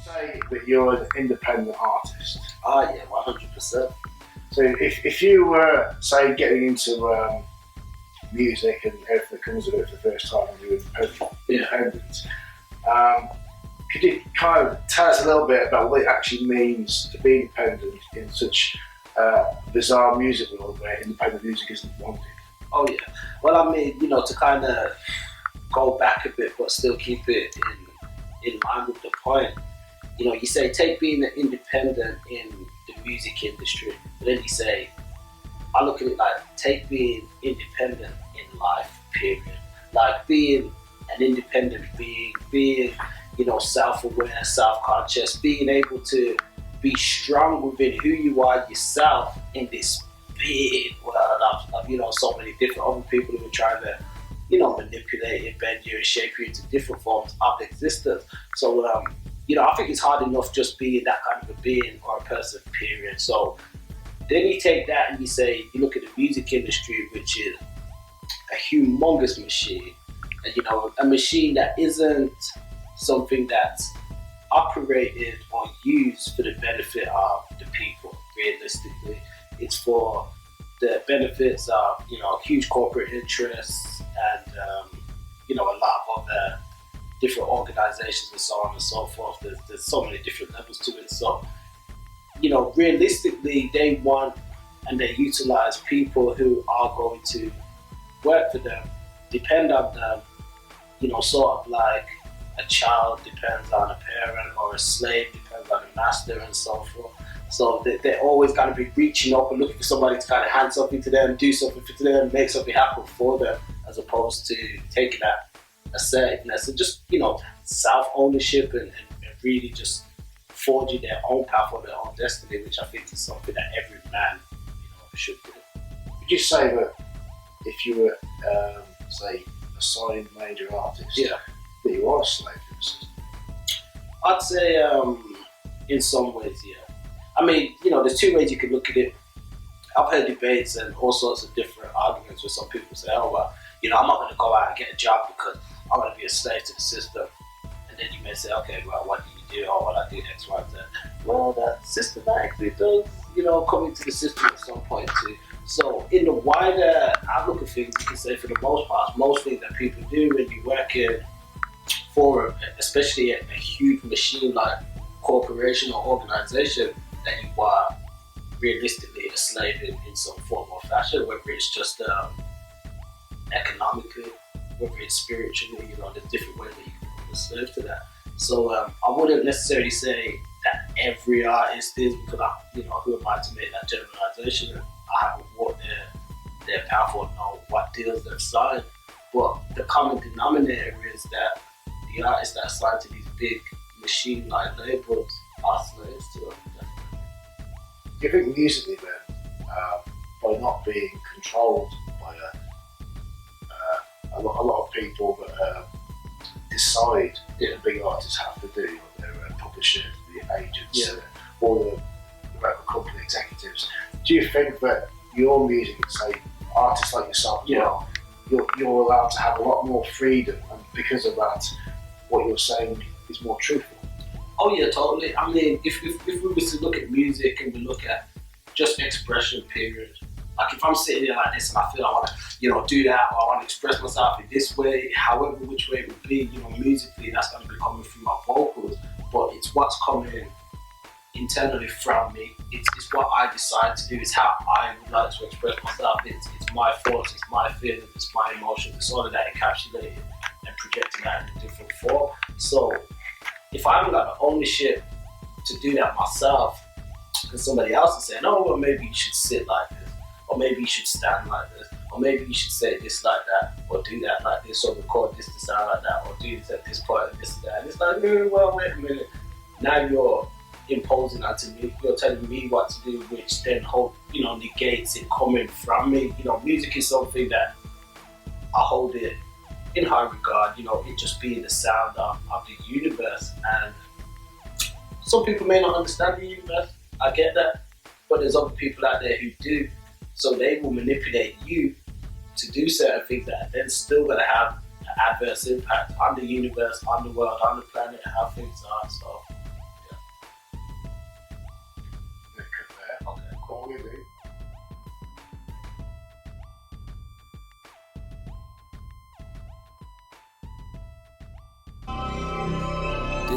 say that you're an independent artist? Yeah, 100%. So if you were, say, getting into music and everything that comes with it for the first time and you're independent, could you kind of tell us a little bit about what it actually means to be independent in such a bizarre music world where independent music isn't wanted? Oh yeah. Well, I mean, to kind of go back a bit, but still keep it in line with the point. You say take being an independent in the music industry, but then you say, I look at it like take being independent in life, period. Like being an independent being self-aware, self-conscious, being able to be strong within who you are yourself in this big world of so many different other people who are trying to, manipulate you, bend you, and shape you into different forms of existence. So, I think it's hard enough just being that kind of a being or a person, period. So then you take that and you look at the music industry, which is a humongous machine, and a machine that isn't something that's operated or used for the benefit of the people. Realistically, it's for the benefits of huge corporate interests and a lot of other different organizations and so on and so forth. There's so many different levels to it. So realistically, they want and they utilize people who are going to work for them, depend on them, sort of like a child depends on a parent or a slave depends on a master and so forth. So they're always going to be reaching up and looking for somebody to kind of hand something to them, do something for them, make something happen for them, as opposed to taking that assertiveness and just, self-ownership and really just forging their own path or their own destiny, which I think is something that every man, should do. Would you say that if you were, say, a signed major artist, that you are a slave to the system? I'd say in some ways, yeah. I mean, there's two ways you could look at it. I've heard debates and all sorts of different arguments where some people say, oh, well, I'm not going to go out and get a job because I want to be a slave to the system. And then you may say, okay, well, what do you do? Oh, well, I do X, Y, Z. Well, that systematically does, come into the system at some point too. So in the wider outlook of things, you can say for the most part, most things that people do when you're working for, especially a huge machine like corporation or organization, that you are realistically a slave in some form or fashion, whether it's just economically, whether it's spiritually, there's different ways that you can become a slave to that. So I wouldn't necessarily say that every artist is, because who am I to make that generalization? I haven't walked their path or know what deals they've signed, but the common denominator is that the artists that are signed to these big machine-like labels are slaves to them. Do you think musically then, by not being controlled by a lot of people that decide what the big artists have to do, their publishers, the agents, all the record company executives, do you think that your music, say artists like yourself as well, you're allowed to have a lot more freedom, and because of that, what you're saying is more truthful? Oh yeah, totally. I mean, if we were to look at music and we look at just expression, period. Like if I'm sitting there like this and I feel I want to, do that, or I want to express myself in this way, however which way it would be, musically, that's going to be coming through my vocals. But it's what's coming internally from me. It's what I decide to do. It's how I would like to express myself. It's my thoughts, it's my feelings, it's my emotions. It's all of that encapsulated and projected out in a different form. So if I haven't got the ownership to do that myself, and somebody else is saying, oh, well, maybe you should sit like this, or maybe you should stand like this, or maybe you should say this like that, or do that like this, or record this to sound like that, or do this at this point, and this and that. And it's like, well, wait a minute. Now you're imposing that to me. You're telling me what to do, which then negates it coming from me. Music is something that I hold it in high regard. It just being the sound of the universe. And some people may not understand the universe. I get that. But there's other people out there who do. So they will manipulate you to do certain things that are then still going to have an adverse impact on the universe, on the world, on the planet, how things are. So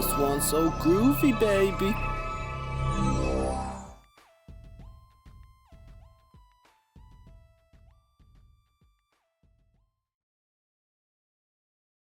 This one's so groovy, baby.